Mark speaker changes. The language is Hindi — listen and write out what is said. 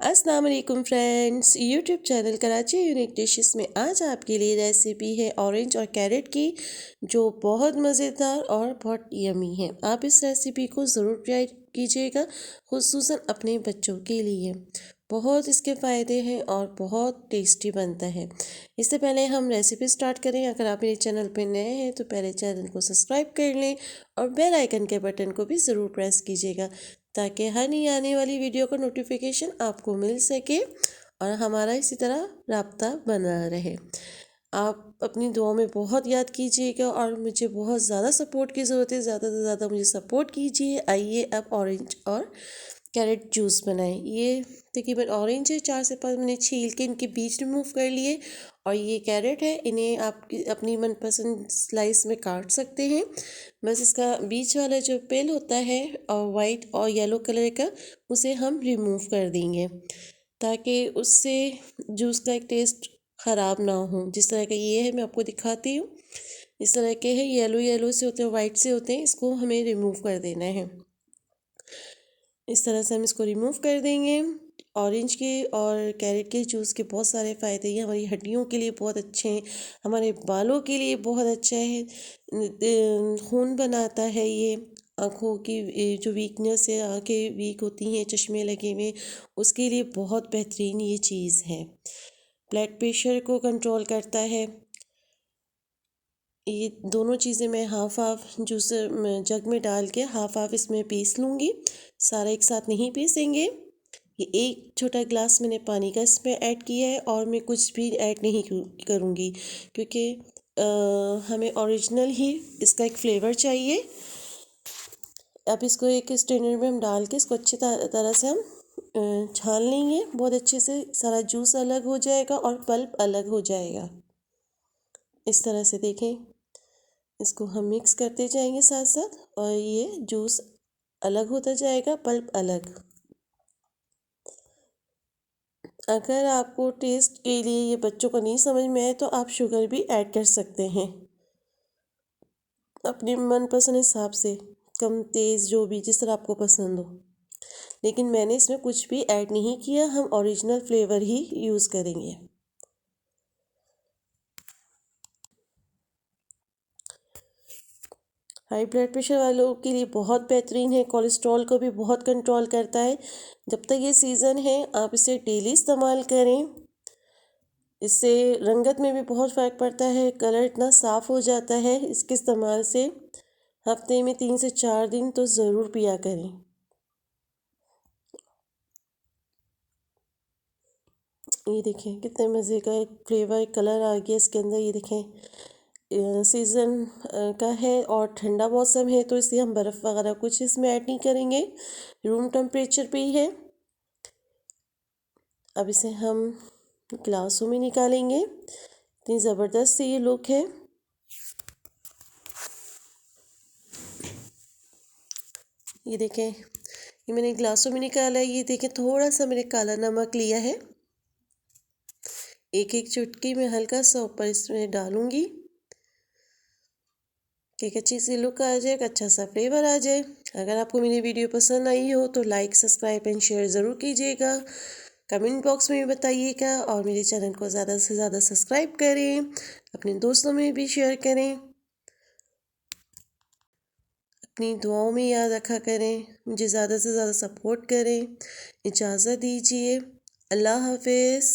Speaker 1: अस्सलाम वालेकुम friends, YouTube channel Karachi unique dishes में आज आपके लिए रेसिपी है ऑरेंज और कैरेट की, जो बहुत मज़ेदार और बहुत यमी है। आप इस रेसिपी को ज़रूर ट्राई कीजिएगा, खुसूसन अपने बच्चों के लिए। बहुत इसके फ़ायदे हैं और बहुत टेस्टी बनता है। इससे पहले हम रेसिपी स्टार्ट करें, अगर आप मेरे चैनल पर नए हैं तो पहले चैनल को सब्सक्राइब कर लें और बेल आइकन के बटन को भी ज़रूर प्रेस कीजिएगा ताकि हर नई आने वाली वीडियो का नोटिफिकेशन आपको मिल सके और हमारा इसी तरह राब्ता बना रहे। आप अपनी दुआओं में बहुत याद कीजिएगा और मुझे बहुत ज़्यादा सपोर्ट की ज़रूरत है। ज़्यादा से ज़्यादा मुझे सपोर्ट कीजिए। आइए अब ऑरेंज और कैरेट जूस बनाएं। ये तकरीबन ऑरेंज है, 4 से 5 मैंने छील के इनके बीज रिमूव कर लिए, और ये कैरेट है, इन्हें आप अपनी मनपसंद स्लाइस में काट सकते हैं। बस इसका बीच वाला जो पेल होता है और वाइट और येलो कलर का, उसे हम रिमूव कर देंगे ताकि उससे जूस का एक टेस्ट ख़राब ना हो। जिस तरह का ये है मैं आपको दिखाती हूँ, इस तरह के हैं, येलो येलो से होते हैं, वाइट से होते हैं। इसको हमें रिमूव कर देना है। इस तरह से हम इसको रिमूव कर देंगे। ऑरेंज के और कैरेट के जूस के बहुत सारे फ़ायदे हैं। हमारी हड्डियों के लिए बहुत अच्छे हैं, हमारे बालों के लिए बहुत अच्छा है, खून बनाता है ये। आँखों की जो वीकनेस है, आँखें वीक होती हैं, चश्मे लगे हुए, उसके लिए बहुत बेहतरीन ये चीज़ है। ब्लड प्रेशर को कंट्रोल करता है। ये दोनों चीज़ें मैं हाफ़ हाफ़ जूसर जग में डाल के हाफ़ हाफ़ इसमें पीस लूँगी। सारा एक साथ नहीं पीसेंगे। ये एक छोटा गिलास मैंने पानी का इसमें ऐड किया है और मैं कुछ भी ऐड नहीं करूँगी, क्योंकि हमें ओरिजिनल ही इसका एक फ्लेवर चाहिए। अब इसको एक स्ट्रेनर में हम डाल के इसको अच्छी तरह से हम छान लेंगे। बहुत अच्छे से सारा जूस अलग हो जाएगा और पल्प अलग हो जाएगा। इस तरह से देखें, इसको हम मिक्स करते जाएंगे साथ साथ, और ये जूस अलग होता जाएगा, पल्प अलग। अगर आपको टेस्ट के लिए ये बच्चों को नहीं समझ में आए तो आप शुगर भी ऐड कर सकते हैं अपने मनपसंद हिसाब से, कम तेज़ जो भी जिस तरह आपको पसंद हो। लेकिन मैंने इसमें कुछ भी ऐड नहीं किया, हम ओरिजिनल फ्लेवर ही यूज़ करेंगे। हाई ब्लड प्रेशर वालों के लिए बहुत बेहतरीन है, कोलेस्ट्रॉल को भी बहुत कंट्रोल करता है। जब तक ये सीज़न है आप इसे डेली इस्तेमाल करें। इससे रंगत में भी बहुत फ़र्क पड़ता है, कलर इतना साफ़ हो जाता है इसके इस्तेमाल से। हफ्ते में 3 से 4 दिन तो ज़रूर पिया करें। ये देखें कितने मज़े का एक फ्लेवर कलर आ गया इसके अंदर। ये देखें, सीज़न का है और ठंडा मौसम है, तो इसलिए हम बर्फ़ वगैरह कुछ इसमें ऐड नहीं करेंगे, रूम टेम्परेचर पे ही है। अब इसे हम ग्लासों में निकालेंगे। इतनी ज़बरदस्त सी ये लुक है। ये देखें, ये मैंने ग्लासों में निकाला है। ये देखें, थोड़ा सा मैंने काला नमक लिया है, एक एक चुटकी में हल्का सा ऊपर इसमें डालूंगी कि एक अच्छी सी लुक आ जाए, एक अच्छा सा फ्लेवर आ जाए। अगर आपको मेरी वीडियो पसंद आई हो तो लाइक, सब्सक्राइब एंड शेयर ज़रूर कीजिएगा। कमेंट बॉक्स में भी बताइएगा और मेरे चैनल को ज़्यादा से ज़्यादा सब्सक्राइब करें, अपने दोस्तों में भी शेयर करें, अपनी दुआओं में याद रखा करें, मुझे ज़्यादा से ज़्यादा सपोर्ट करें। इजाज़त दीजिए, अल्लाह हाफिज़।